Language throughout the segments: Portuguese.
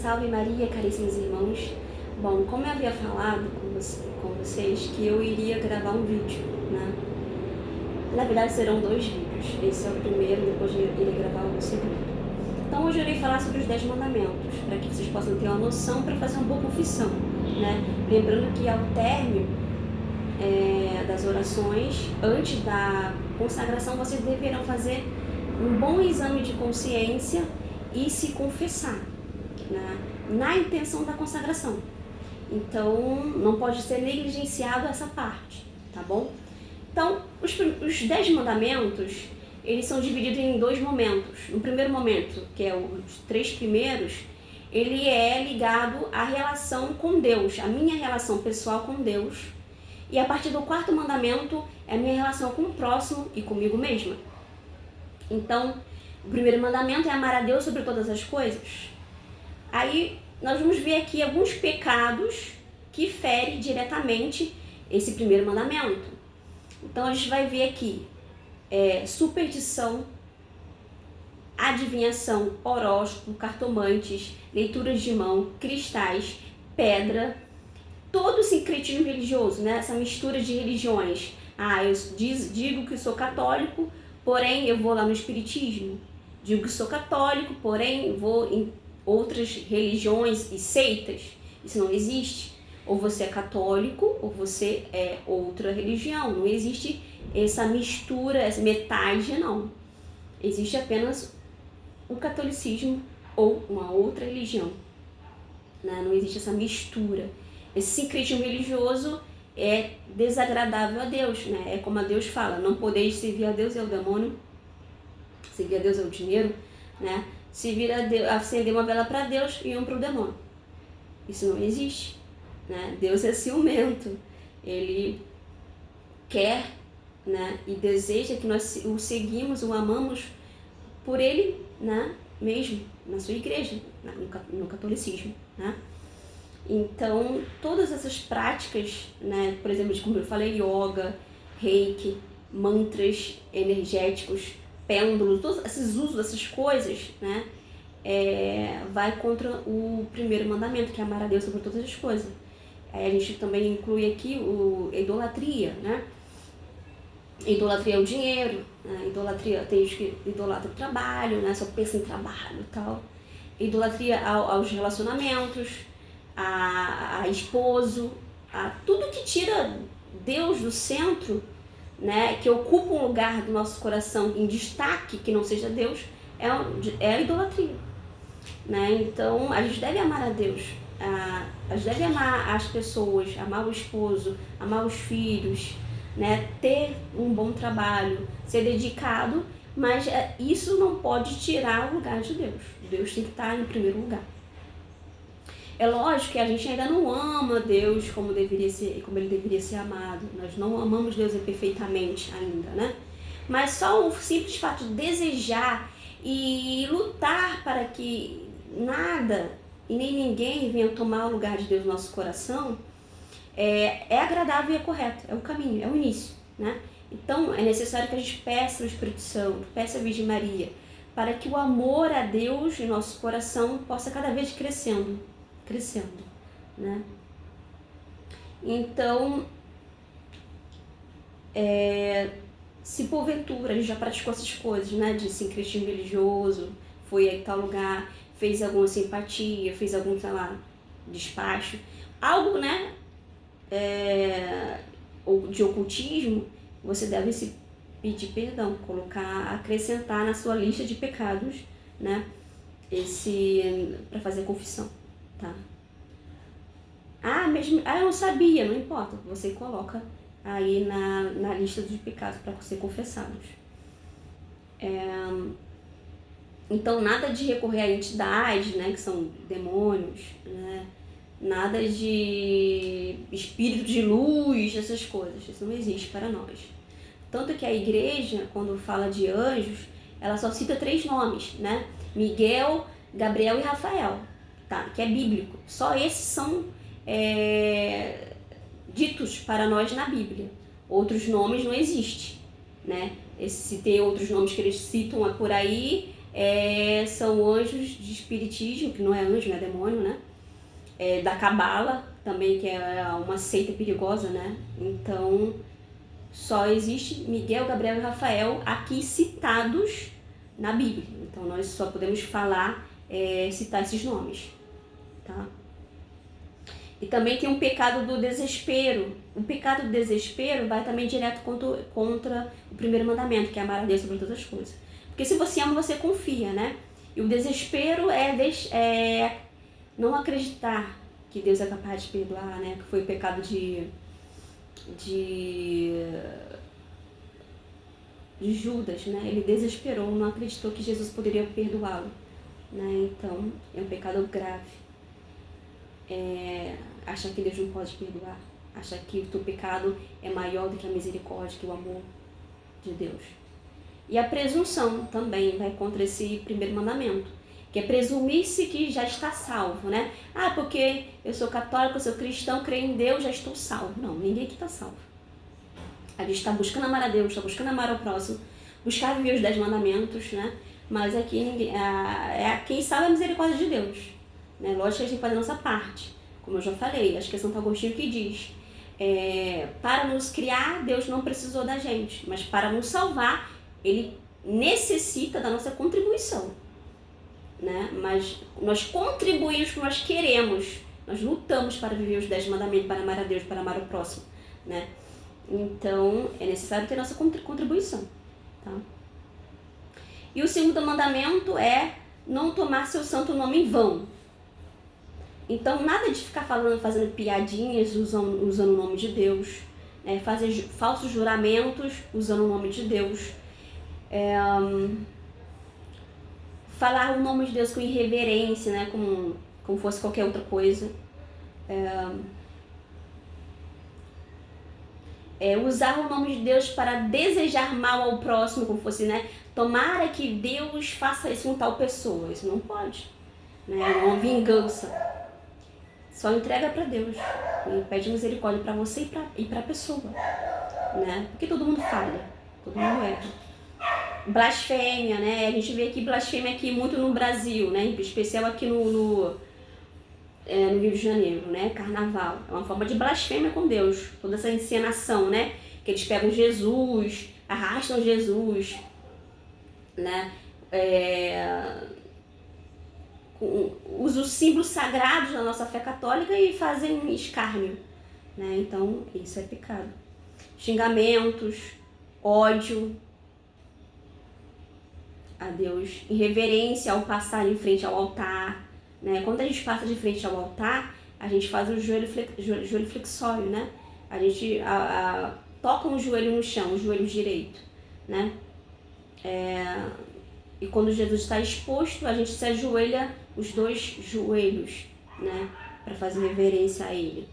Salve Maria, caríssimos irmãos. Bom, como eu havia falado com vocês, que eu iria gravar um vídeo, né? Na verdade serão 2 vídeos. Esse é o primeiro, depois eu irei gravar o segundo. Então hoje eu irei falar sobre os 10 mandamentos, para que vocês possam ter uma noção para fazer uma boa confissão, né? Lembrando que ao término das orações, antes da consagração, vocês deverão fazer um bom exame de consciência e se confessar, né, na intenção da consagração. Então, não pode ser negligenciado essa parte, tá bom? Então, os 10 mandamentos, eles são divididos em 2 momentos. No primeiro momento, que é os 3 primeiros, ele é ligado à relação com Deus, a minha relação pessoal com Deus. E a partir do 4º mandamento, é a minha relação com o próximo e comigo mesma. Então, o primeiro mandamento é amar a Deus sobre todas as coisas. Aí, nós vamos ver aqui alguns pecados que ferem diretamente esse primeiro mandamento. Então, a gente vai ver aqui superstição, adivinhação, horóscopo, cartomantes, leituras de mão, cristais, pedra, todo o sincretismo religioso, né? Essa mistura de religiões. Eu digo que sou católico, porém eu vou lá no espiritismo. Digo que sou católico, porém vou em outras religiões e seitas. Isso não existe. Ou você é católico, ou você é outra religião. Não existe essa mistura, essa metade, não. Existe apenas o catolicismo ou uma outra religião, né? Não existe essa mistura. Esse sincretismo religioso é desagradável a Deus, né? É como a Deus fala, não podeis servir a Deus e ao demônio, servir a Deus é o dinheiro, né? Servir a Deus, acender uma vela para Deus e um para o demônio. Isso não existe, né? Deus é ciumento, Ele quer, né, e deseja que nós o seguimos, o amamos por Ele, né, mesmo, na sua igreja, no catolicismo, né? Então, todas essas práticas, né, por exemplo, como eu falei, yoga, reiki, mantras energéticos, pêndulos, todos esses usos dessas coisas, né, vai contra o primeiro mandamento, que é amar a Deus sobre todas as coisas. A gente também inclui aqui a idolatria, né? Idolatria é o dinheiro, né? Idolatria, tem gente que idolatra o trabalho, né? Só pensa em trabalho e tal. Idolatria aos relacionamentos, a esposo, a tudo que tira Deus do centro, né, que ocupa um lugar do nosso coração em destaque, que não seja Deus, é a idolatria, né? Então, a gente deve amar a Deus, a gente deve amar as pessoas, amar o esposo, amar os filhos, né, ter um bom trabalho, ser dedicado, mas isso não pode tirar o lugar de Deus. Deus tem que estar em primeiro lugar. É lógico que a gente ainda não ama Deus como Ele deveria ser amado. Nós não amamos Deus perfeitamente ainda, né? Mas só o simples fato de desejar e lutar para que nada e nem ninguém venha tomar o lugar de Deus no nosso coração é agradável e é correto. É o caminho, é o início, né? Então é necessário que a gente peça o Espírito Santo, peça a Virgem Maria, para que o amor a Deus em nosso coração possa cada vez crescendo, né? Então, se porventura a gente já praticou essas coisas, né, de sincretismo religioso, foi a tal lugar, fez alguma simpatia, fez algum, sei lá, despacho, algo, né, de ocultismo, você deve se pedir perdão, acrescentar na sua lista de pecados, né, para fazer a confissão. Tá? Eu não sabia, não importa, você coloca aí na lista dos pecados para ser confessados. Então, nada de recorrer a entidades, né, que são demônios, né, nada de espírito de luz, essas coisas, isso não existe para nós. Tanto que a igreja, quando fala de anjos, ela só cita 3 nomes, né, Miguel, Gabriel e Rafael. Tá, que é bíblico. Só esses são ditos para nós na Bíblia. Outros nomes não existem, né? Se tem outros nomes que eles citam por aí, são anjos de espiritismo, que não é anjo, não é demônio, né? Da Cabala, também, que é uma seita perigosa, né? Então, só existe Miguel, Gabriel e Rafael aqui citados na Bíblia. Então, nós só podemos citar esses nomes, tá? E também tem um pecado do desespero. O pecado do desespero vai também direto contra o primeiro mandamento, que é amar a Deus sobre todas as coisas. Porque se você ama, você confia, né? E o desespero é não acreditar que Deus é capaz de perdoar, né? Que foi o pecado de Judas, né? Ele desesperou, não acreditou que Jesus poderia perdoá-lo, né? Então, é um pecado grave. Achar que Deus não pode perdoar, achar que o teu pecado é maior do que a misericórdia, que o amor de Deus. E a presunção também vai contra esse primeiro mandamento, que é presumir-se que já está salvo, né? Porque eu sou católico, eu sou cristão, creio em Deus, já estou salvo. Não, ninguém aqui está salvo. A gente está buscando amar a Deus, está buscando amar ao próximo, buscar viver os 10 mandamentos, né? Mas aqui quem salva é a misericórdia de Deus, né? Lógico que a gente tem que fazer a nossa parte, como eu já falei, acho que é Santo Agostinho que diz, para nos criar, Deus não precisou da gente, mas para nos salvar, Ele necessita da nossa contribuição, né? Mas nós contribuímos porque nós queremos, nós lutamos para viver os 10 mandamentos, para amar a Deus, para amar o próximo, né? Então, é necessário ter nossa contribuição, tá? E o segundo mandamento é não tomar seu santo nome em vão. Então, nada de ficar fazendo piadinhas usando o nome de Deus, fazer falsos juramentos usando o nome de Deus, falar o nome de Deus com irreverência, né, como fosse qualquer outra coisa. Usar o nome de Deus para desejar mal ao próximo, como fosse, né, tomara que Deus faça isso com tal pessoa. Isso não pode, né, é uma vingança. Só entrega para Deus e pede misericórdia para você e para a pessoa, né? Porque todo mundo falha, todo mundo erra. Blasfêmia, né? A gente vê aqui blasfêmia aqui muito no Brasil, né? Em especial aqui no Rio de Janeiro, né? Carnaval. É uma forma de blasfêmia com Deus. Toda essa encenação, né? Que eles pegam Jesus, arrastam Jesus, né? Usam os símbolos sagrados da nossa fé católica e fazem escárnio, né? Então, isso é pecado. Xingamentos, ódio a Deus, irreverência ao passar em frente ao altar, né? Quando a gente passa de frente ao altar, a gente faz o joelho flexório, né? A gente toca um joelho no chão, o joelho direito, né? E quando Jesus está exposto, a gente se ajoelha os 2 joelhos, né? Para fazer reverência a Ele.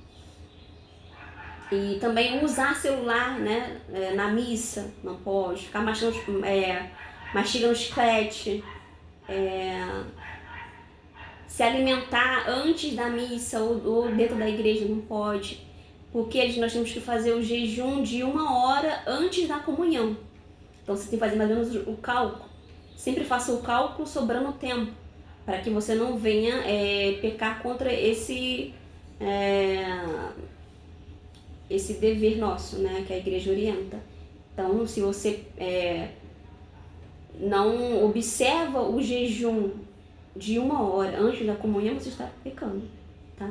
E também usar celular, né? Na missa, não pode. Ficar mastigando chiclete. Se alimentar antes da missa ou dentro da igreja, não pode. Porque nós temos que fazer o jejum de 1 hora antes da comunhão. Então você tem que fazer mais ou menos o cálculo. Sempre faça o cálculo sobrando tempo, para que você não venha pecar contra esse dever nosso, né, que a igreja orienta. Então, se você não observa o jejum de 1 hora antes da comunhão, você está pecando, tá?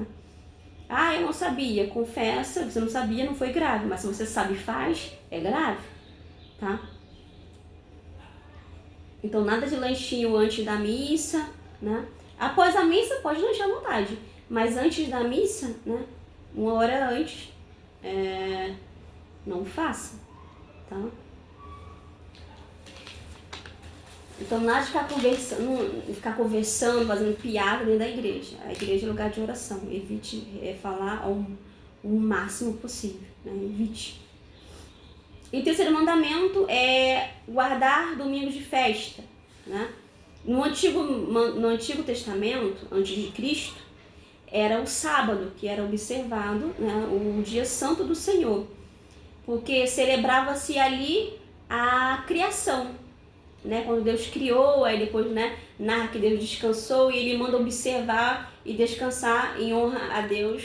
Eu não sabia, confessa, você não sabia, não foi grave, mas se você sabe e faz, é grave, tá? Então, nada de lanchinho antes da missa, né? Após a missa, pode lanchar à vontade. Mas antes da missa, né? 1 hora antes, não faça, tá? Então, nada de ficar conversando, fazendo piada dentro da igreja. A igreja é lugar de oração. Evite falar o máximo possível, né? Evite. E o terceiro mandamento é guardar domingos de festa, né? No Antigo Testamento, antes de Cristo, era o sábado que era observado, né, o dia santo do Senhor, porque celebrava-se ali a criação, né? Quando Deus criou, aí depois, né, narra que Deus descansou e ele manda observar e descansar em honra a Deus,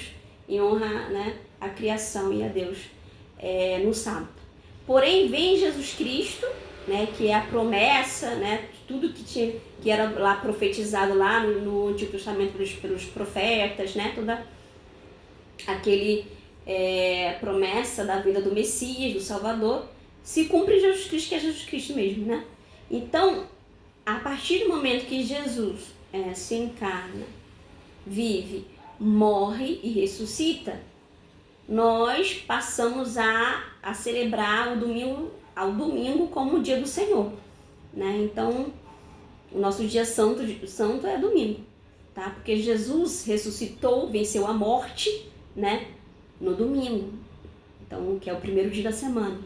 em honra, né, a criação e a Deus no sábado. Porém, vem Jesus Cristo, né, que é a promessa, né, tudo que era lá profetizado lá no Antigo Testamento pelos profetas, né, toda aquele promessa da vinda do Messias, do Salvador, se cumpre em Jesus Cristo, que é Jesus Cristo mesmo, né? Então, a partir do momento que Jesus se encarna, vive, morre e ressuscita, nós passamos a celebrar ao domingo como o dia do Senhor, né? Então, o nosso dia santo é domingo, tá? Porque Jesus ressuscitou, venceu a morte, né? No domingo, então, que é o primeiro dia da semana.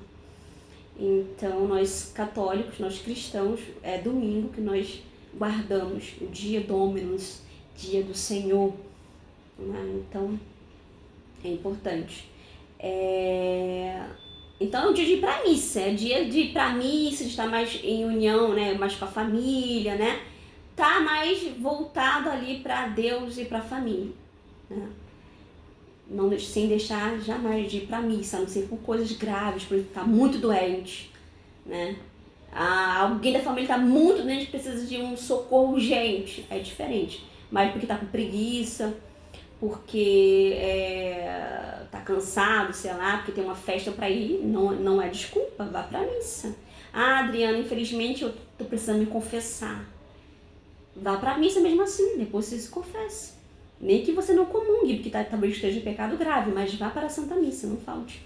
Então, nós católicos, nós cristãos, é domingo que nós guardamos o dia Dominus, dia do Senhor, né? Então, é importante. Então, é o dia de ir pra missa, é dia de ir pra missa, de estar mais em união, né? Mais com a família, né? Tá mais voltado ali para Deus e para a família, né? Não, sem deixar jamais de ir para a missa, a não ser por coisas graves, por exemplo, tá muito doente, né? Alguém da família está muito doente, precisa de um socorro urgente, é diferente. Mas porque está com preguiça, porque tá cansado, sei lá, porque tem uma festa para ir, não é desculpa, vá para a missa. Adriana, infelizmente eu tô precisando me confessar. Vá para a missa mesmo assim, depois você se confessa. Nem que você não comungue, porque talvez esteja em pecado grave, mas vá para a Santa Missa, não falte.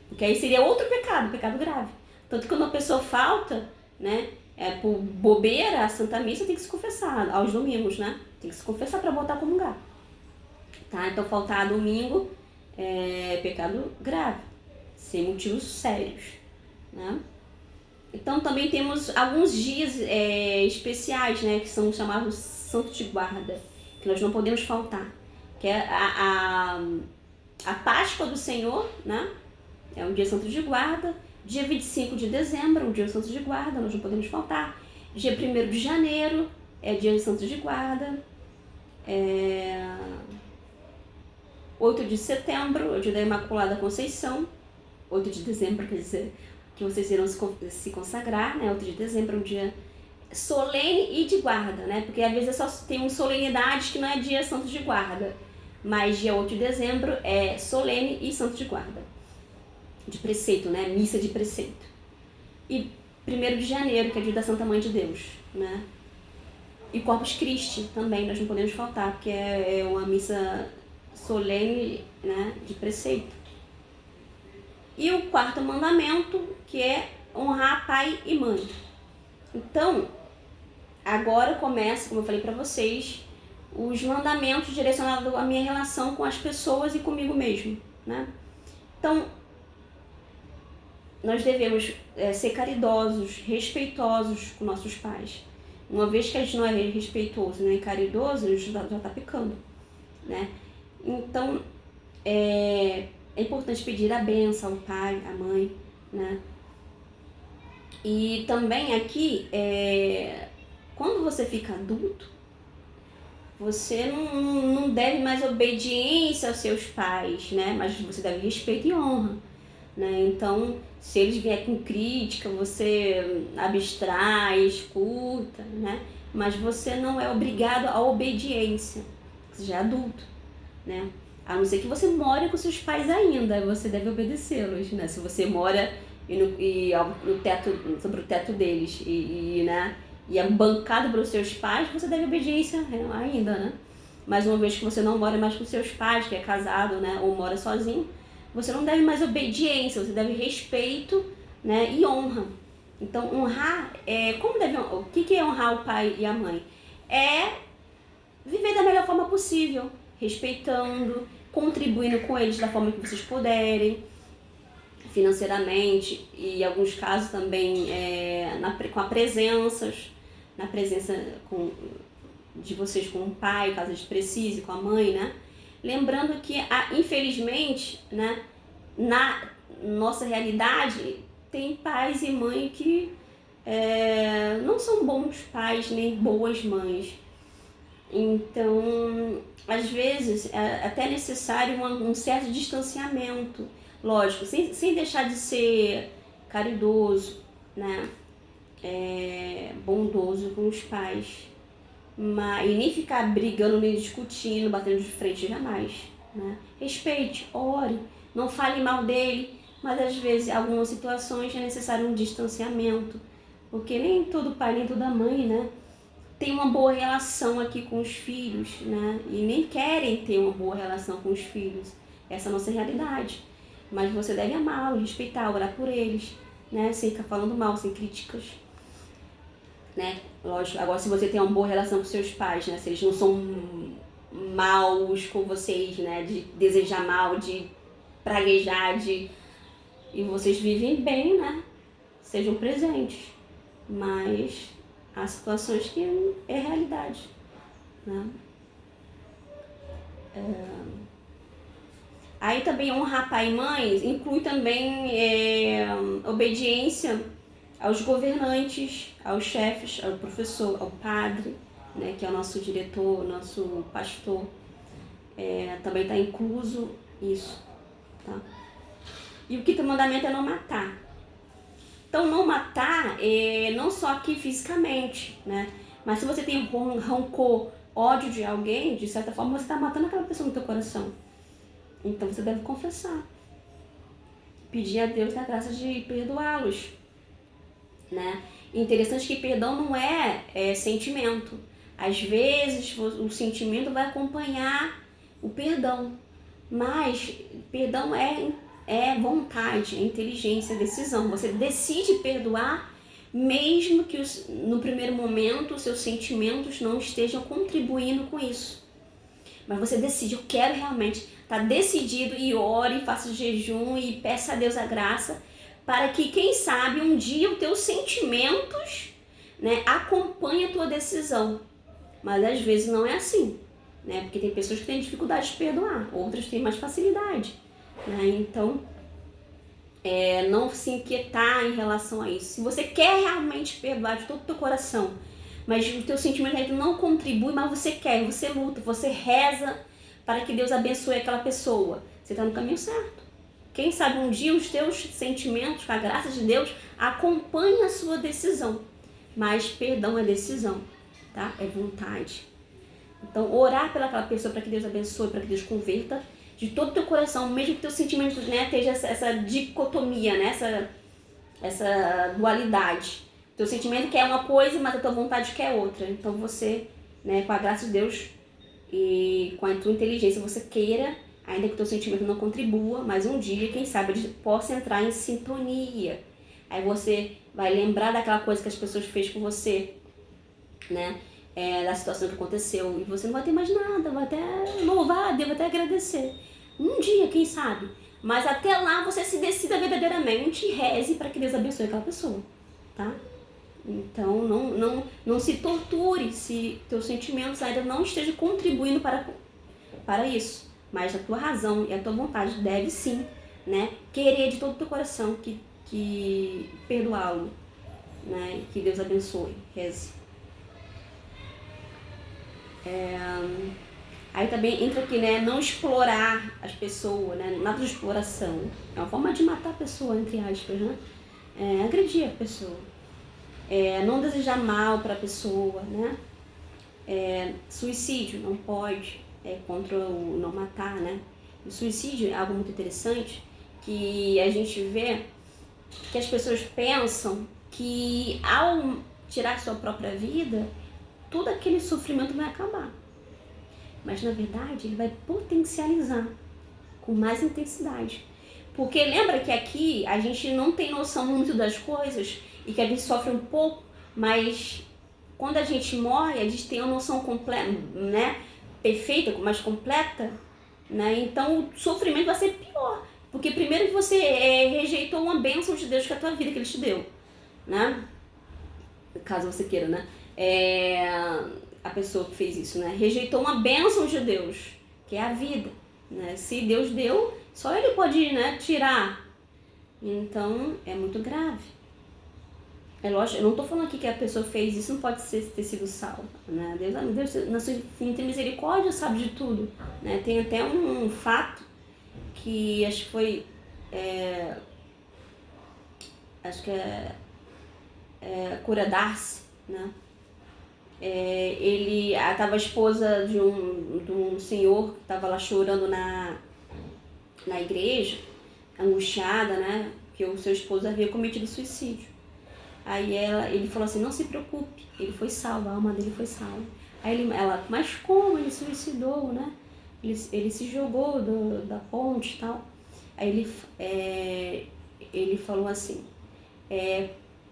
Porque aí seria outro pecado grave. Tanto que quando uma pessoa falta, né, por bobeira, a Santa Missa tem que se confessar, aos domingos, né? Tem que se confessar para voltar a comungar. Tá? Então faltar domingo é pecado grave, sem motivos sérios, né? Então também temos alguns dias especiais, né, que são chamados Santo de Guarda, que nós não podemos faltar, que é a Páscoa do Senhor, né? É um dia santo de guarda. Dia 25 de dezembro, um dia santo de guarda, nós não podemos faltar. Dia 1º de janeiro é dia de santo de guarda. 8 de setembro, é o dia da Imaculada Conceição. 8 de dezembro, quer dizer, que vocês irão se consagrar, né? 8 de dezembro é um dia solene e de guarda, né? Porque às vezes tem solenidades que não é dia santo de guarda, mas dia 8 de dezembro é solene e santo de guarda, de preceito, né? Missa de preceito. E 1º de janeiro, que é dia da Santa Mãe de Deus, né? E Corpus Christi também, nós não podemos faltar, porque é uma missa solene, né? De preceito. E o 4º mandamento, que é honrar pai e mãe. Então, agora começa, como eu falei para vocês, os mandamentos direcionados à minha relação com as pessoas e comigo mesmo, né? Então, nós devemos ser caridosos, respeitosos com nossos pais. Uma vez que a gente não é respeitoso nem caridoso, a gente já está pecando, né? Então, é importante pedir a bênção ao pai, à mãe, né? E também aqui, quando você fica adulto, você não deve mais obediência aos seus pais, né? Mas você deve respeito e honra, né? Então, se eles vierem com crítica, você abstrai, escuta, né? Mas você não é obrigado à obediência, você já é adulto, né? A não ser que você more com seus pais ainda, você deve obedecê-los, né? Se você mora sobre o teto deles né? E é bancado pelos seus pais, você deve obediência ainda, né? Mas uma vez que você não mora mais com seus pais, que é casado, né? Ou mora sozinho, você não deve mais obediência, você deve respeito, né? E honra. Então, honrar, o que é honrar o pai e a mãe? É viver da melhor forma possível, respeitando, contribuindo com eles da forma que vocês puderem, financeiramente, e em alguns casos também com a presença de vocês com o pai, caso eles precisem, com a mãe, né? Lembrando que, infelizmente, né, na nossa realidade, tem pais e mães que não não são bons pais nem boas mães. Então, às vezes, é até necessário um certo distanciamento, lógico, sem deixar de ser caridoso, né? Bondoso com os pais, e nem ficar brigando, nem discutindo, batendo de frente, jamais, né? Respeite, ore, não fale mal dele, mas às vezes, em algumas situações, é necessário um distanciamento, porque nem todo pai, nem toda mãe, né, tem uma boa relação aqui com os filhos, né, e nem querem ter uma boa relação com os filhos. Essa é a nossa realidade. Mas você deve amá-los, respeitar, orar por eles, né, sem ficar falando mal, sem críticas, né? Lógico, agora se você tem uma boa relação com seus pais, né, se eles não são maus com vocês, né, de desejar mal, de praguejar, e vocês vivem bem, né, sejam presentes. Mas há situações que é realidade, né? Aí também honrar pai e mãe inclui também obediência aos governantes, aos chefes, ao professor, ao padre, né, que é o nosso diretor, nosso pastor. Também está incluso isso, tá? E o quinto mandamento é não matar. Então, não matar não só aqui fisicamente, né? Mas se você tem rancor, ódio de alguém, de certa forma você está matando aquela pessoa no teu coração. Então você deve confessar. Pedir a Deus a graça de perdoá-los, né? Interessante que perdão não é sentimento. Às vezes o sentimento vai acompanhar o perdão. Mas perdão é vontade, é inteligência, é decisão. Você decide perdoar, mesmo que no primeiro momento os seus sentimentos não estejam contribuindo com isso. Mas você decide, eu quero realmente estar decidido, e ore, faça jejum e peça a Deus a graça, para que, quem sabe, um dia os teus sentimentos, né, acompanhem a tua decisão. Mas às vezes não é assim, né? Porque tem pessoas que têm dificuldade de perdoar, outras têm mais facilidade, né? Então, não se inquietar em relação a isso. Se você quer realmente perdoar de todo o teu coração, mas o teu sentimento ainda não contribui, mas você quer, você luta, você reza para que Deus abençoe aquela pessoa, você está no caminho certo. Quem sabe um dia os teus sentimentos, com a graça de Deus, acompanhem a sua decisão. Mas perdão é decisão, tá? É vontade. Então, orar pelaquela pessoa para que Deus abençoe, para que Deus converta de todo o teu coração, mesmo que teu sentimento, né, esteja essa dicotomia, né, essa dualidade. Teu sentimento quer uma coisa, mas a tua vontade quer outra. Então você, né, com a graça de Deus e com a tua inteligência, você queira, ainda que o teu sentimento não contribua, mas um dia, quem sabe, ele possa entrar em sintonia. Aí você vai lembrar daquela coisa que as pessoas fez com você, né? Da situação que aconteceu, e você não vai ter mais nada, vai até louvar a Deus, vai até agradecer. Um dia, quem sabe? Mas até lá você se decida verdadeiramente e reze para que Deus abençoe aquela pessoa, tá? Então não se torture se teus sentimentos ainda não estejam contribuindo para isso. Mas a tua razão e a tua vontade deve sim, né, querer de todo o teu coração que perdoá-lo, né? Que Deus abençoe. Reze. Aí também entra aqui, né, não explorar as pessoas, né, nada de exploração. É uma forma de matar a pessoa, entre aspas, né? Agredir a pessoa. Não desejar mal para a pessoa, né? Suicídio não pode, contra o não matar, né? O suicídio é algo muito interessante, que a gente vê que as pessoas pensam que ao tirar sua própria vida, todo aquele sofrimento vai acabar. Mas na verdade ele vai potencializar com mais intensidade. Porque lembra que aqui a gente não tem noção muito das coisas e que a gente sofre um pouco, mas quando a gente morre, a gente tem uma noção completa, né, perfeita, mais completa, né? Então o sofrimento vai ser pior, porque primeiro que você rejeitou uma bênção de Deus que é a tua vida, que Ele te deu, né? Caso você queira, né? A pessoa que fez isso, né? Rejeitou uma bênção de Deus, que é a vida, né? Se Deus deu, só Ele pode, né, tirar. Então é muito grave. É lógico, eu não estou falando aqui que a pessoa fez isso, não pode ter sido salva, né? Deus, na sua infinita misericórdia, sabe de tudo, né? Tem até um fato que acho que foi, acho que Cura Darcy, né? Ele estava a esposa de um senhor que estava lá chorando na igreja, angustiada, né? Que o seu esposo havia cometido suicídio. Aí ele falou assim, não se preocupe, ele foi salvo, a alma dele foi salva. Aí ela, mas como? Ele suicidou, né? Ele se jogou da ponte e tal. Aí ele falou assim,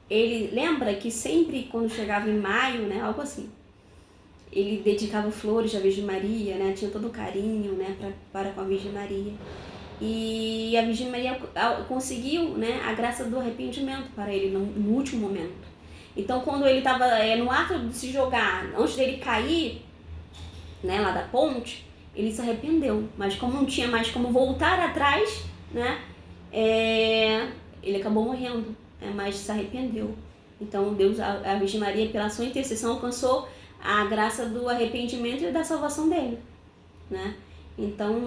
ele lembra que sempre quando chegava em maio, né, algo assim, ele dedicava flores à Virgem Maria, né, tinha todo o carinho, né, para com a Virgem Maria. E a Virgem Maria conseguiu, né, a graça do arrependimento para ele no último momento. Então, quando ele estava no ato de se jogar, antes dele cair, né, lá da ponte, ele se arrependeu. Mas como não tinha mais como voltar atrás, né, ele acabou morrendo, né, mas se arrependeu. Então, Deus, a Virgem Maria, pela sua intercessão, alcançou a graça do arrependimento e da salvação dele, né? Então,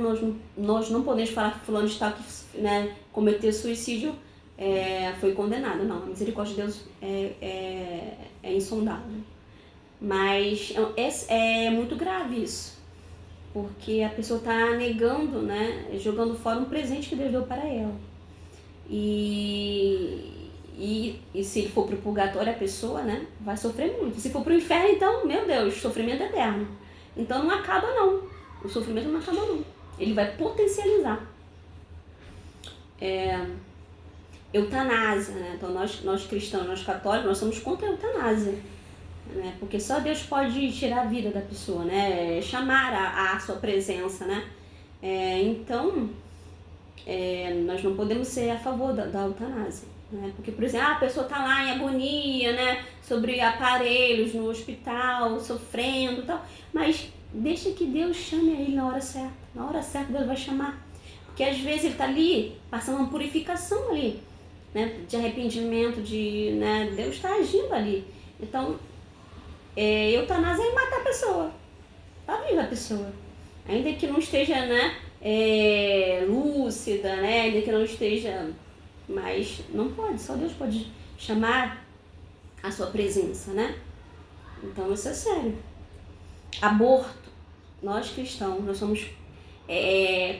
nós não podemos falar que fulano de tal que, né, cometeu suicídio foi condenado. Não, a misericórdia de Deus é insondável. Mas é muito grave isso, porque a pessoa está negando, né, jogando fora um presente que Deus deu para ela. E se ele for para o purgatório, a pessoa, né, vai sofrer muito. Se for para o inferno, então, meu Deus, sofrimento eterno. Então não acaba não. O sofrimento não acaba não. Ele vai potencializar. Eutanásia, né? Então nós cristãos, nós católicos, nós somos contra a eutanásia, né? Porque só Deus pode tirar a vida da pessoa, né? Chamar a sua presença, né? Então, nós não podemos ser a favor da eutanásia, né? Porque, por exemplo, a pessoa está lá em agonia, né? Sobre aparelhos no hospital, sofrendo e tal, mas deixa que Deus chame ele na hora certa. Na hora certa Deus vai chamar. Porque às vezes ele está ali, passando uma purificação ali, né? De arrependimento, né? Deus está agindo ali. Então, eutanásia é matar a pessoa. Tá viva a pessoa. Ainda que não esteja, né? Lúcida, né? Ainda que não esteja... Mas não pode, só Deus pode chamar a sua presença, né? Então isso é sério. Aborto. Nós cristãos, nós somos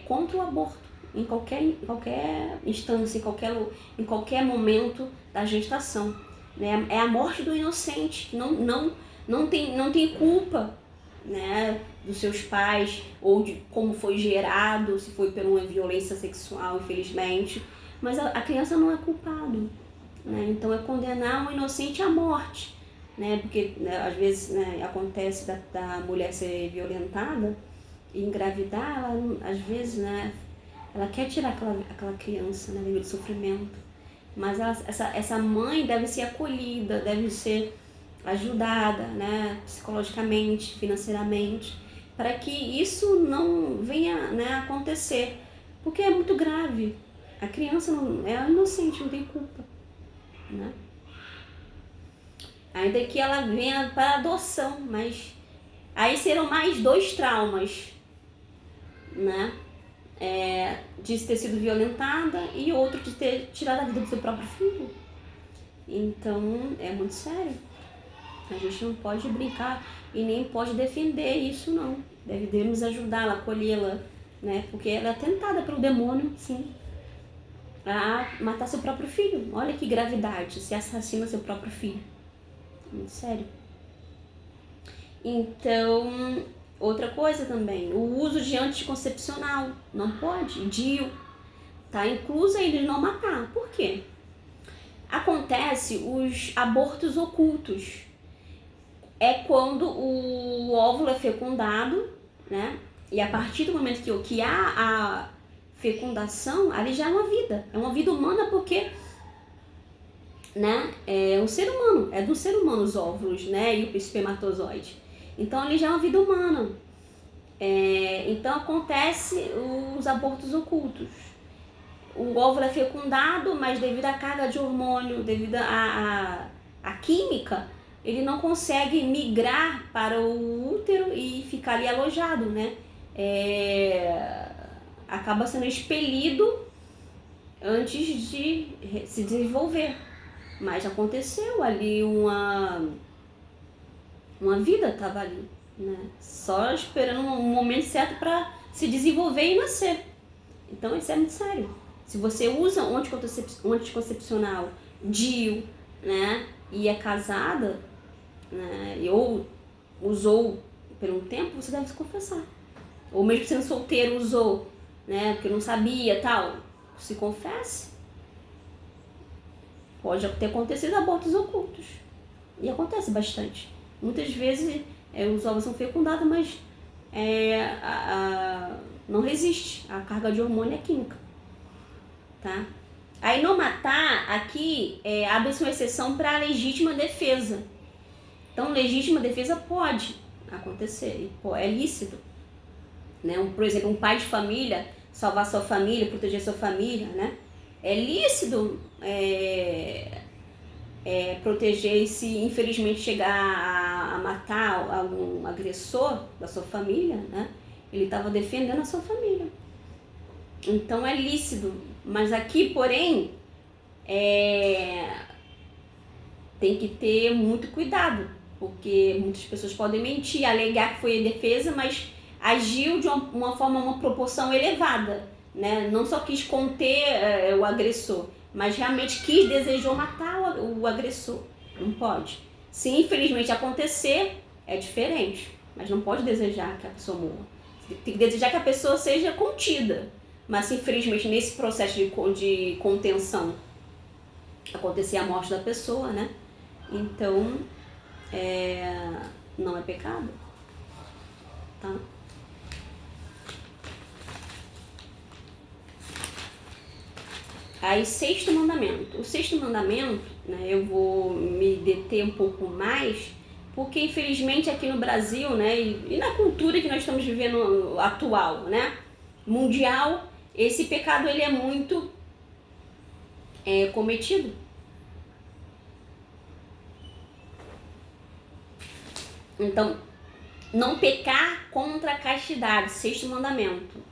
contra o aborto em qualquer instância, em qualquer momento da gestação, né? É a morte do inocente, que não tem culpa, né, dos seus pais ou de como foi gerado, se foi por uma violência sexual, infelizmente, mas a criança não é culpada, né? Então é condenar um inocente à morte, né? Porque, né, às vezes, né, acontece da mulher ser violentada e engravidar, ela, às vezes, né, ela quer tirar aquela criança, né, de sofrimento, mas essa mãe deve ser acolhida, deve ser ajudada, né, psicologicamente, financeiramente, para que isso não venha, né, acontecer, porque é muito grave. A criança é inocente, não tem culpa, né? Ainda que ela venha para adoção, mas aí serão mais 2 traumas, né? De ter sido violentada e outro de ter tirado a vida do seu próprio filho. Então é muito sério. A gente não pode brincar e nem pode defender isso, não. Devemos ajudá-la, acolhê-la, né? Porque ela é tentada pelo demônio, sim, a matar seu próprio filho. Olha que gravidade, se assassina seu próprio filho. Muito sério. Então, outra coisa também, o uso de anticoncepcional, não pode, DIU, tá incluso aí de não matar. Por quê? Acontece os abortos ocultos. É quando o óvulo é fecundado, né? E a partir do momento que há a fecundação, ali já é uma vida humana, porque, né, é um ser humano, é do ser humano os óvulos, né, e o espermatozoide. Então ali já é uma vida humana. Então acontece os abortos ocultos. O óvulo é fecundado, mas devido à carga de hormônio, devido a química, ele não consegue migrar para o útero e ficar ali alojado, né? Acaba sendo expelido antes de se desenvolver. Mas aconteceu ali uma vida estava ali, né? Só esperando um momento certo para se desenvolver e nascer. Então isso é muito sério. Se você usa um anticoncepcional DIU, né, e é casada, né, ou usou por um tempo, você deve se confessar. Ou mesmo sendo solteiro usou, né, porque não sabia, tal, se confesse. Pode ter acontecido abortos ocultos. E acontece bastante. Muitas vezes os ovos são fecundados, mas não resiste. A carga de hormônio é química. Tá? Aí no matar, aqui abre-se uma exceção para a legítima defesa. Então, legítima defesa pode acontecer, é lícito. Né? Por exemplo, um pai de família salvar sua família, proteger sua família, né? É lícito proteger se infelizmente chegar a matar algum agressor da sua família, né? Ele estava defendendo a sua família. Então é lícito, mas aqui, porém, tem que ter muito cuidado, porque muitas pessoas podem mentir, alegar que foi defesa, mas agiu de uma forma, uma proporção elevada, né? Não só quis conter o agressor, mas realmente desejou matar o agressor. Não pode. Se infelizmente acontecer, é diferente, mas não pode desejar que a pessoa morra. Tem que desejar que a pessoa seja contida, mas se infelizmente nesse processo de contenção acontecer a morte da pessoa, né? Então, não é pecado, tá? Aí, sexto mandamento. O sexto mandamento, né, eu vou me deter um pouco mais, porque infelizmente aqui no Brasil, né, e na cultura que nós estamos vivendo atual, né, mundial, esse pecado ele é muito cometido. Então, não pecar contra a castidade, sexto mandamento.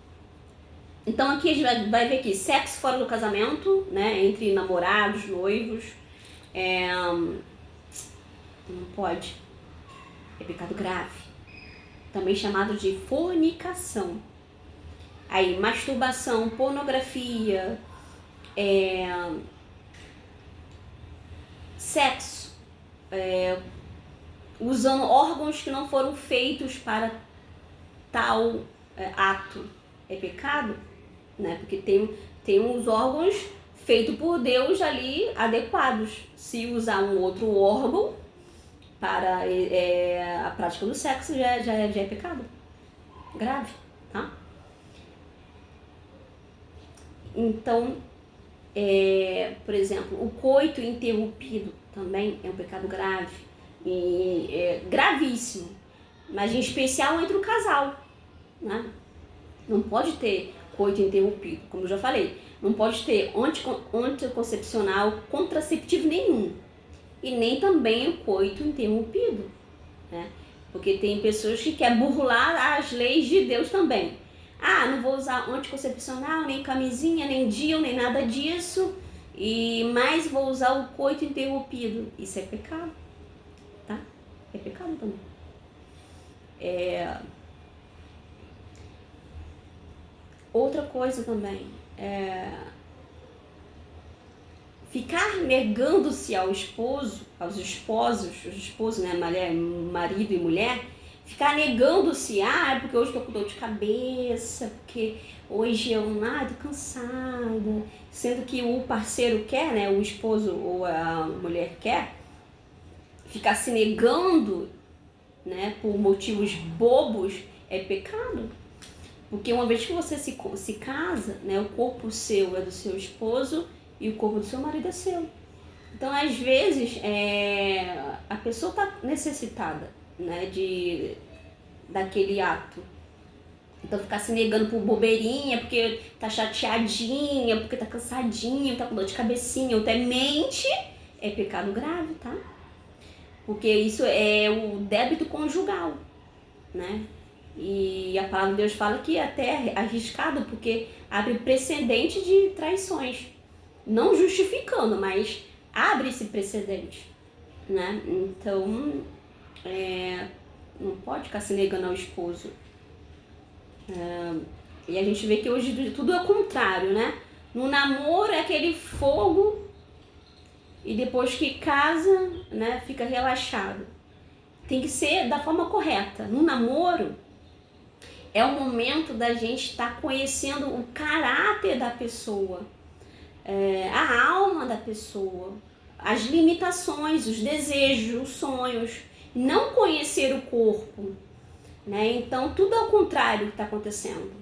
Então aqui a gente vai ver aqui, sexo fora do casamento, né, entre namorados, noivos, não pode, é pecado grave, também chamado de fornicação. Aí, masturbação, pornografia, sexo, usando órgãos que não foram feitos para tal ato, é pecado, né? Porque tem uns órgãos feitos por Deus ali adequados. Se usar um outro órgão para a prática do sexo já é pecado grave, tá? Então, por exemplo, o coito interrompido também é um pecado grave e gravíssimo, mas em especial entre o casal, né? Não pode ter coito interrompido, como eu já falei. Não pode ter anticoncepcional, contraceptivo nenhum. E nem também o coito interrompido, né? Porque tem pessoas que querem burlar as leis de Deus também. Ah, não vou usar anticoncepcional, nem camisinha, nem DIU, nem nada disso. Mas vou usar o coito interrompido. Isso é pecado, tá? É pecado também. Outra coisa também, ficar negando-se aos esposos, né, marido e mulher, ficar negando-se, porque hoje estou com dor de cabeça, porque hoje eu tô cansada, sendo que o parceiro quer, né, o esposo ou a mulher quer, ficar se negando, né, por motivos bobos, é pecado. Porque uma vez que você se casa, né, o corpo seu é do seu esposo e o corpo do seu marido é seu. Então, às vezes, a pessoa está necessitada, né, daquele ato. Então, ficar se negando por bobeirinha, porque tá chateadinha, porque tá cansadinha, tá com dor de cabecinha, ou até mente, é pecado grave, tá? porque isso é o débito conjugal, né? E a palavra de Deus fala que é até arriscado, porque abre precedente de traições. Não justificando, mas abre esse precedente, né? Então, não pode ficar se negando ao esposo. E a gente vê que hoje tudo é o contrário, né? No namoro é aquele fogo e depois que casa, né, fica relaxado. Tem que ser da forma correta. No namoro é o momento da gente estar conhecendo o caráter da pessoa, a alma da pessoa, as limitações, os desejos, os sonhos. Não conhecer o corpo, né? Então tudo é o contrário que está acontecendo.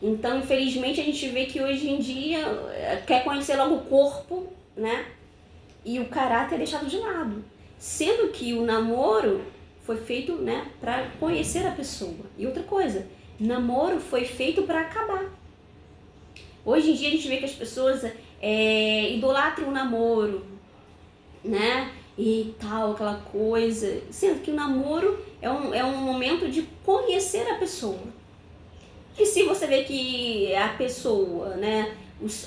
Então, infelizmente, a gente vê que hoje em dia quer conhecer logo o corpo, né? E o caráter é deixado de lado. Sendo que o namoro foi feito, né, para conhecer a pessoa. E outra coisa, namoro foi feito para acabar. Hoje em dia a gente vê que as pessoas idolatram o namoro, né? E tal, aquela coisa. Sendo que o namoro é um momento de conhecer a pessoa. E se você vê que a pessoa, né,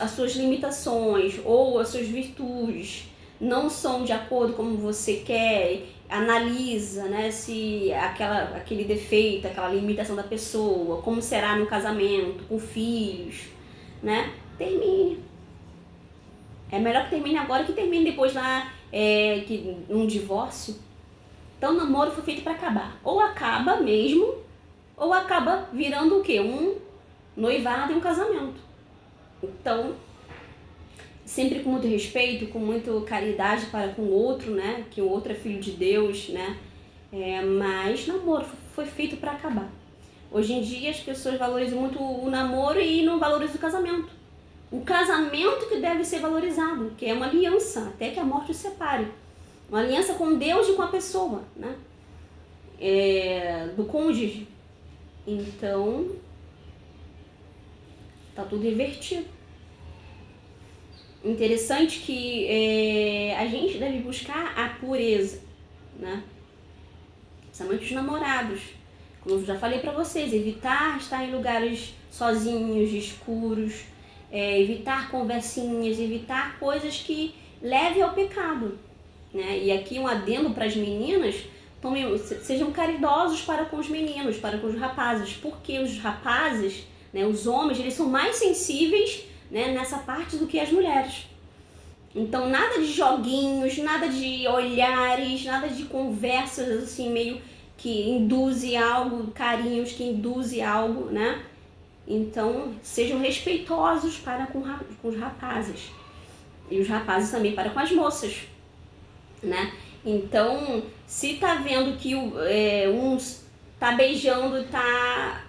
as suas limitações ou as suas virtudes não são de acordo com como você quer, analisa, né, se aquele defeito, aquela limitação da pessoa, como será no casamento, com filhos, né, termine. É melhor que termine agora que termine depois lá, que um divórcio. Então o namoro foi feito para acabar. Ou acaba mesmo, ou acaba virando o quê? Um noivado e um casamento. Então, sempre com muito respeito, com muita caridade para com o outro, né? Que o outro é filho de Deus, né? Mas namoro foi feito para acabar. Hoje em dia as pessoas valorizam muito o namoro e não valorizam o casamento. O casamento que deve ser valorizado, que é uma aliança, até que a morte os separe. Uma aliança com Deus e com a pessoa, né? Do cônjuge. Então, tá tudo invertido. Interessante que a gente deve buscar a pureza, né? Principalmente os namorados. Como eu já falei pra vocês, evitar estar em lugares sozinhos, escuros, evitar conversinhas, evitar coisas que levem ao pecado, né? E aqui um adendo para as meninas: sejam caridosos para com os meninos, para com os rapazes, porque os rapazes, né, os homens, eles são mais sensíveis, né, nessa parte do que as mulheres. Então nada de joguinhos, nada de olhares, nada de conversas assim meio que induzem algo, carinhos que induzem algo, né? Então sejam respeitosos para com os rapazes e os rapazes também para com as moças, né? Então, se tá vendo que uns tá beijando e tá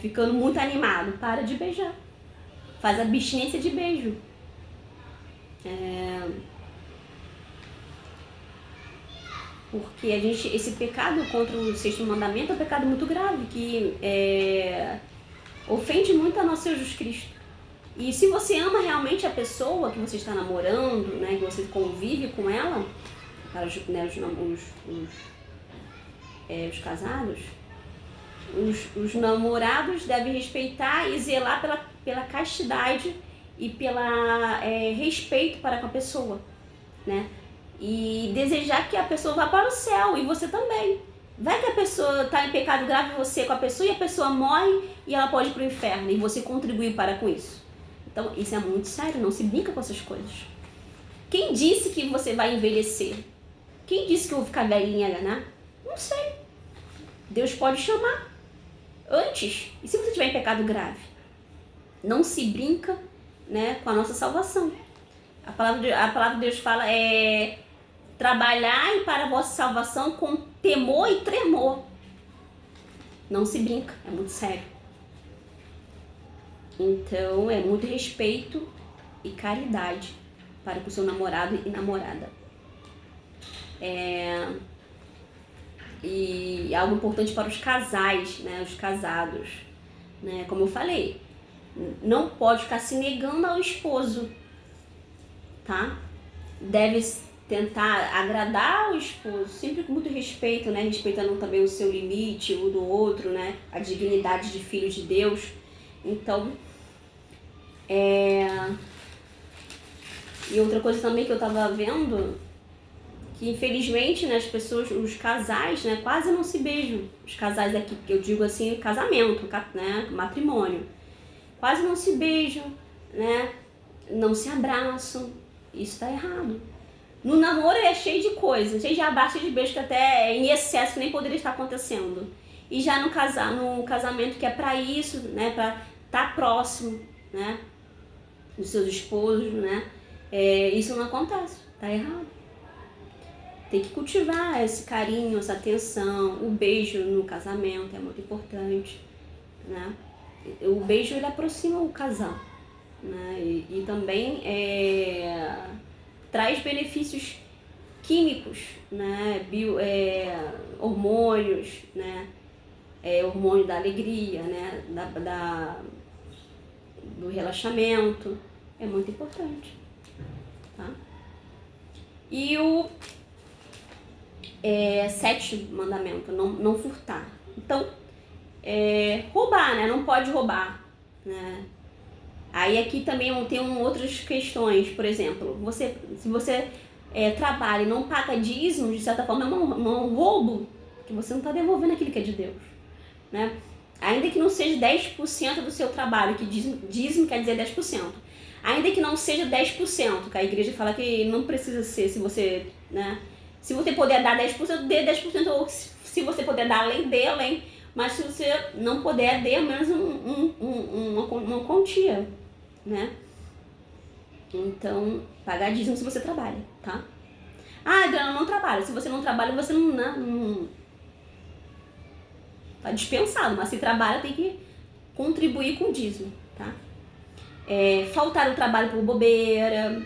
ficando muito animado, para de beijar. Faz abstinência de beijo. Porque esse pecado contra o sexto mandamento é um pecado muito grave, que ofende muito a nosso Jesus Cristo. E se você ama realmente a pessoa que você está namorando, né, que você convive com ela, para os casados, os namorados devem respeitar e zelar pela castidade e pela respeito para com a pessoa, né? E desejar que a pessoa vá para o céu e você também. Vai que a pessoa está em pecado grave, você com a pessoa, e a pessoa morre e ela pode ir para o inferno e você contribuir para com isso. Então isso é muito sério, não se brinca com essas coisas. Quem disse que você vai envelhecer? Quem disse que eu vou ficar velhinha, né? Não sei. Deus pode chamar antes. E se você estiver em pecado grave? Não se brinca, né, com a nossa salvação. A palavra de Deus fala trabalhai para a vossa salvação com temor e tremor. Não se brinca, é muito sério. Então, é muito respeito e caridade para com o seu namorado e namorada. E algo importante para os casais, né, os casados, né, como eu falei, não pode ficar se negando ao esposo, tá? Deve tentar agradar o esposo, sempre com muito respeito, né? Respeitando também o seu limite, o do outro, né? A dignidade de filho de Deus. Então, e outra coisa também que eu tava vendo, que infelizmente, né, as pessoas, os casais, né, quase não se beijam. Os casais aqui, que eu digo assim, casamento, né, matrimônio. Quase não se beijam, né? Não se abraçam. Isso tá errado. No namoro é cheio de coisas, cheio de abraço, cheio de beijo, que até em excesso que nem poderia estar acontecendo. E já no casamento, que é pra isso, né, pra estar próximo, né, dos seus esposos, né, isso não acontece, tá errado. Tem que cultivar esse carinho, essa atenção, o beijo no casamento é muito importante, né. O beijo, ele aproxima o casal, né, e também traz benefícios químicos, né, hormônios, né, hormônio da alegria, né, do relaxamento, é muito importante, tá? E o sétimo mandamento, não furtar. Então, roubar, né, não pode roubar, né. Aí aqui também tem outras questões, por exemplo, se você trabalha e não paga dízimo, de certa forma é um roubo, que você não está devolvendo aquilo que é de Deus, né? Ainda que não seja 10% do seu trabalho, que dízimo quer dizer 10%. Ainda que não seja 10%, que a igreja fala que não precisa ser, se você, né? Se você puder dar 10%, dê 10%, ou se você puder dar além, dê além. Mas se você não puder, dê ao menos uma quantia, né? Então, pagar dízimo se você trabalha, tá? Ah, Adriana, não trabalha. Se você não trabalha, você não tá dispensado, mas se trabalha, tem que contribuir com o dízimo, tá? Faltar o trabalho por bobeira,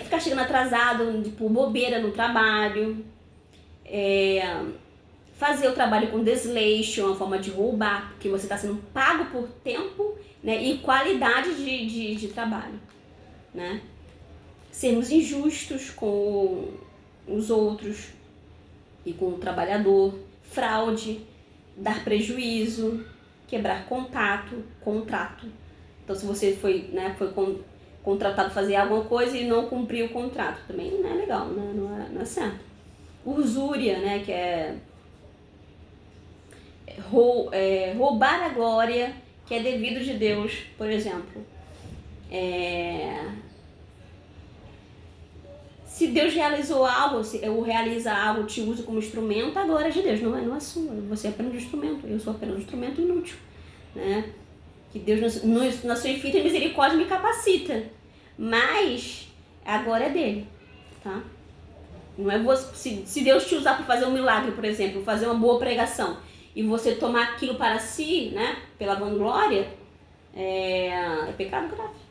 ficar chegando atrasado por bobeira no trabalho, fazer o trabalho com desleixo, uma forma de roubar, porque você está sendo pago por tempo, né, e qualidade de trabalho, né? Sermos injustos com os outros e com o trabalhador, fraude, dar prejuízo, quebrar contrato. Então, se você foi contratado a fazer alguma coisa e não cumpriu o contrato, também não é legal, né? Não é certo. Usúria, né, que é roubar a glória que é devido de Deus, por exemplo. Se Deus realizou algo, se eu realiza algo, te usa como instrumento, a glória é de Deus, não é sua. Você é apenas um instrumento, eu sou apenas um instrumento inútil, né? Que Deus, na sua infinita misericórdia, me capacita. Mas a glória é dele, tá? Não é você, se Deus te usar para fazer um milagre, por exemplo, fazer uma boa pregação, e você tomar aquilo para si, né, pela vanglória, é pecado grave.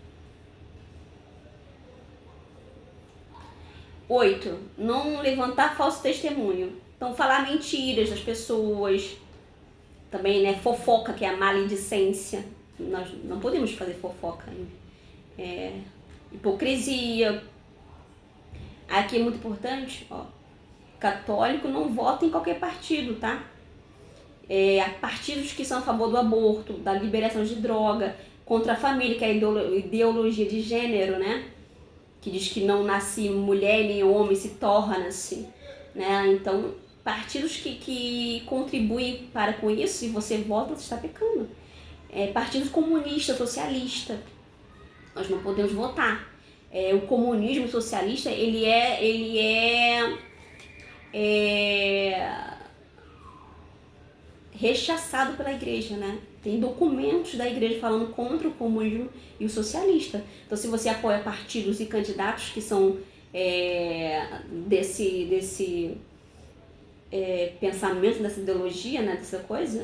8. Não levantar falso testemunho. Então, falar mentiras das pessoas. Também, né, fofoca, que é a maledicência. Nós não podemos fazer fofoca. Hipocrisia. Aqui é muito importante, ó. Católico não vota em qualquer partido, tá? Partidos que são a favor do aborto, da liberação de droga, contra a família, que é a ideologia de gênero, né? Que diz que não nasce mulher nem homem, se torna-se, né? Então, partidos que contribuem para com isso, se você vota, você está pecando. Partido comunista, socialista, nós não podemos votar. O comunismo socialista, ele é rechaçado pela igreja, né? Tem documentos da igreja falando contra o comunismo e o socialista. Então, se você apoia partidos e candidatos que são desse pensamento, dessa ideologia, né, dessa coisa,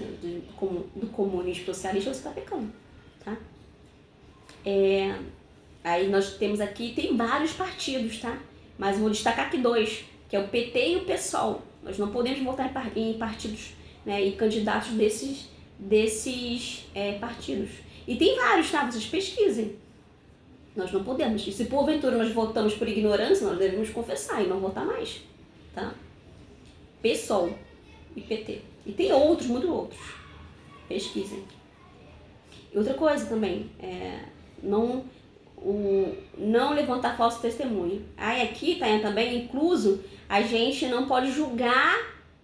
do comunismo socialista, você está pecando, tá? Aí nós temos aqui, tem vários partidos, tá? Mas vou destacar aqui 2, que é o PT e o PSOL. Nós não podemos votar em partidos, né, e candidatos desses partidos. E tem vários, tá? Vocês pesquisem. Nós não podemos. E se porventura nós votamos por ignorância, nós devemos confessar e não votar mais. Tá? PSOL e PT. E tem outros, muitos outros. Pesquisem. E outra coisa também, não levantar falso testemunho. Aí aqui tá também incluso, a gente não pode julgar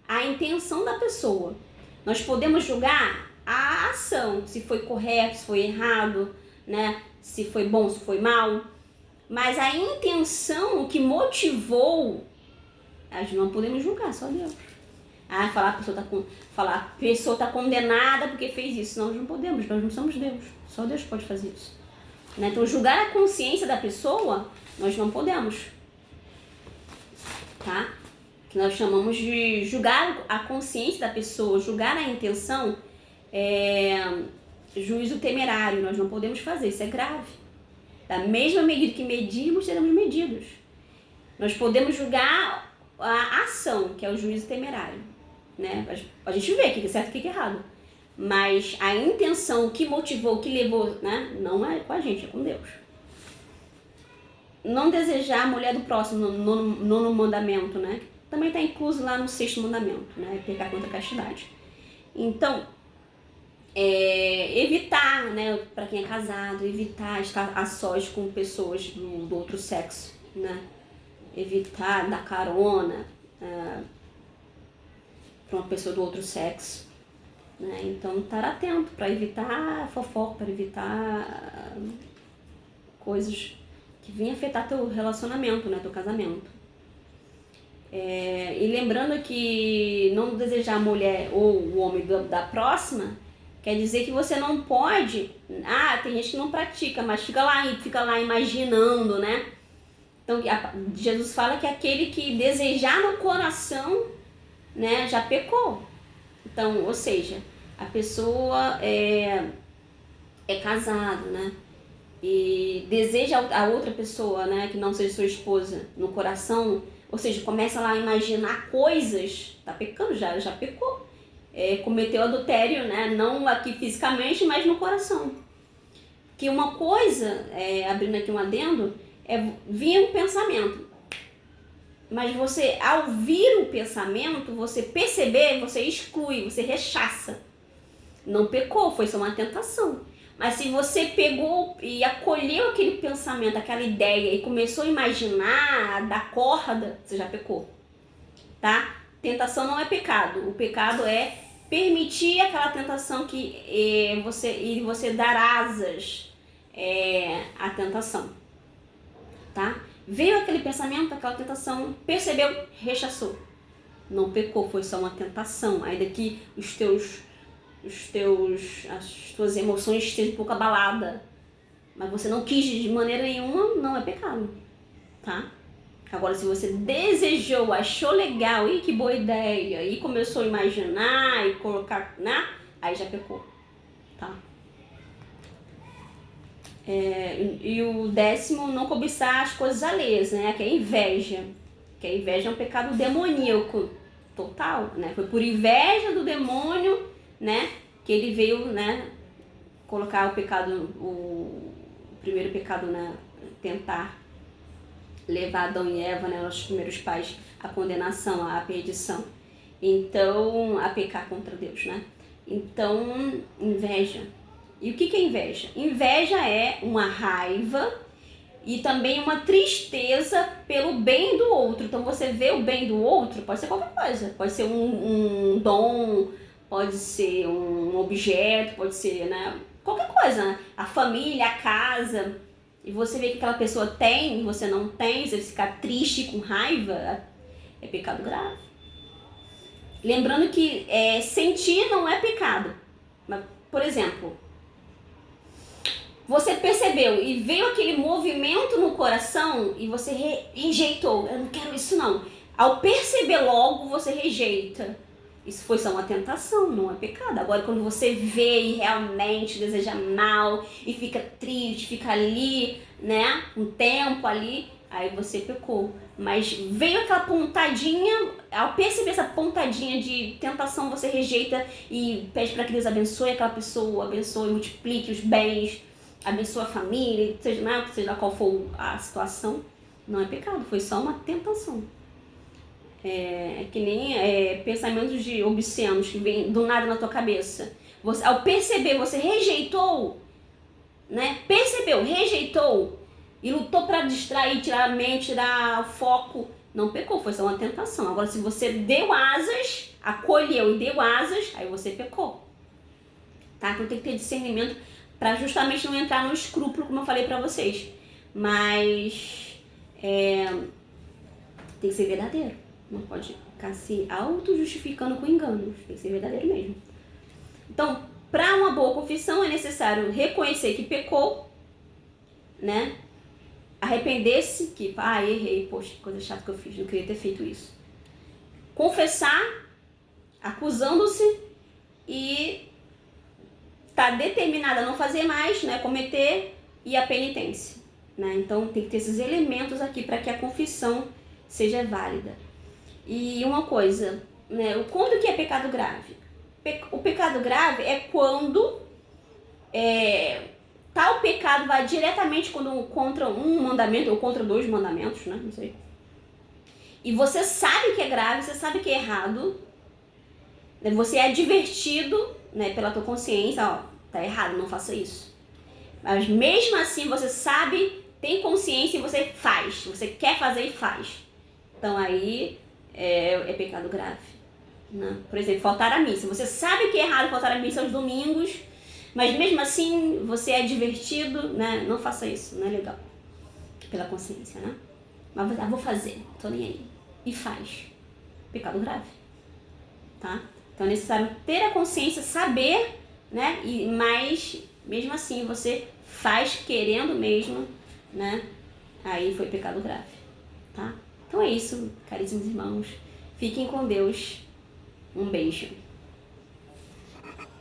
a intenção da pessoa. Nós podemos julgar a ação, se foi correto, se foi errado, né? Se foi bom, se foi mal. Mas a intenção, o que motivou, a gente não podemos julgar, só Deus. Falar a pessoa está condenada porque fez isso. Nós não podemos, nós não somos Deus. Só Deus pode fazer isso. Né? Então, julgar a consciência da pessoa, nós não podemos. Tá? Que nós chamamos de julgar a consciência da pessoa, julgar a intenção, juízo temerário. Nós não podemos fazer, isso é grave. Da mesma medida que medirmos, seremos medidos. Nós podemos julgar a ação, que é o juízo temerário. Né? A gente vê o que é certo e o que é errado. Mas a intenção, o que motivou, o que levou, né? Não é com a gente, é com Deus. Não desejar a mulher do próximo, no nono mandamento, né? Também está incluso lá no 6º mandamento, né? Pecar contra a castidade. Então, evitar, né? Para quem é casado, evitar estar a sós com pessoas do outro sexo, né? Evitar dar carona para uma pessoa do outro sexo, né? Então estar atento para evitar fofoca, para evitar coisas que venham afetar teu relacionamento, né? Teu casamento. E lembrando que não desejar a mulher ou o homem da próxima quer dizer que você não pode. Tem gente que não pratica, mas fica lá imaginando, né? Então Jesus fala que aquele que desejar no coração, né, já pecou. Então, ou seja, a pessoa é casada, né, e deseja a outra pessoa, né, que não seja sua esposa, no coração, ou seja, começa lá a imaginar coisas, tá pecando, já pecou. Cometeu adultério, né, não aqui fisicamente, mas no coração. Que uma coisa, abrindo aqui um adendo, vir um pensamento. Mas você, ao vir o pensamento, você perceber, você exclui, você rechaça. Não pecou, foi só uma tentação. Mas se você pegou e acolheu aquele pensamento, aquela ideia e começou a imaginar, dar corda, você já pecou. Tá? Tentação não é pecado. O pecado é permitir aquela tentação que você dar asas à tentação. Tá? Veio aquele pensamento, aquela tentação, percebeu, rechaçou. Não pecou, foi só uma tentação. Aí daqui as tuas emoções estejam um pouco abaladas. Mas você não quis de maneira nenhuma, não é pecado. Tá? Agora, se você desejou, achou legal, que boa ideia, e começou a imaginar e colocar, né? Aí já pecou. Tá? E o 10º, não cobiçar as coisas alheias, né? Que é inveja. Que a inveja é um pecado demoníaco total, né? Foi por inveja do demônio, né? Que ele veio, né? Colocar o pecado, o primeiro pecado, né? Tentar levar Adão e Eva, né? Nossos primeiros pais, à condenação, à perdição. Então, a pecar contra Deus, né? Então, inveja. E o que é inveja? Inveja é uma raiva e também uma tristeza pelo bem do outro. Então você vê o bem do outro, pode ser qualquer coisa. Pode ser um dom, pode ser um objeto, pode ser, né, qualquer coisa, né? A família, a casa. E você vê que aquela pessoa tem, você não tem, você ficar triste, com raiva, é pecado grave. Lembrando que sentir não é pecado. Mas, por exemplo, você percebeu e veio aquele movimento no coração e você rejeitou. Eu não quero isso não. Ao perceber logo, você rejeita. Isso foi só uma tentação, não é pecado. Agora, quando você vê e realmente deseja mal e fica triste, fica ali, né, um tempo ali, aí você pecou. Mas veio aquela pontadinha, ao perceber essa pontadinha de tentação, você rejeita e pede para que Deus abençoe aquela pessoa, abençoe, multiplique os bens, abençoa a família, seja lá qual for a situação, não é pecado, foi só uma tentação. É que nem pensamentos de obscenos que vem do nada na tua cabeça. Você, ao perceber, você rejeitou, né? Percebeu, rejeitou e lutou para distrair, tirar a mente, tirar o foco. Não pecou, foi só uma tentação. Agora, se você deu asas, acolheu e deu asas, aí você pecou. Tá? Então tem que ter discernimento para justamente não entrar no escrúpulo, como eu falei para vocês. Mas tem que ser verdadeiro. Não pode ficar se auto-justificando com enganos. Tem que ser verdadeiro mesmo. Então, para uma boa confissão é necessário reconhecer que pecou, né? Arrepender-se, que errei, poxa, que coisa chata que eu fiz, não queria ter feito isso. Confessar, acusando-se e tá determinada a não fazer mais, né? Cometer, e a penitência, né? Então tem que ter esses elementos aqui para que a confissão seja válida. E uma coisa, né? Quando que é pecado grave? O pecado grave é quando tal pecado vai diretamente contra um mandamento ou contra 2 mandamentos, né? Não sei. E você sabe que é grave, você sabe que é errado, né? Você é advertido, né, pela tua consciência, ó, tá errado, não faça isso. Mas mesmo assim você sabe, tem consciência e você faz, você quer fazer e faz. Então aí é pecado grave, né? Por exemplo, faltar à missa. Você sabe que é errado faltar à missa aos domingos, mas mesmo assim você é advertido, né? Não faça isso, não é legal. Pela consciência, né? Mas vou fazer, tô nem aí. E faz. Pecado grave, tá? Então é necessário ter a consciência, saber, né? Mas mesmo assim você faz querendo mesmo, né? Aí foi pecado grave, tá? Então é isso, caríssimos irmãos. Fiquem com Deus. Um beijo.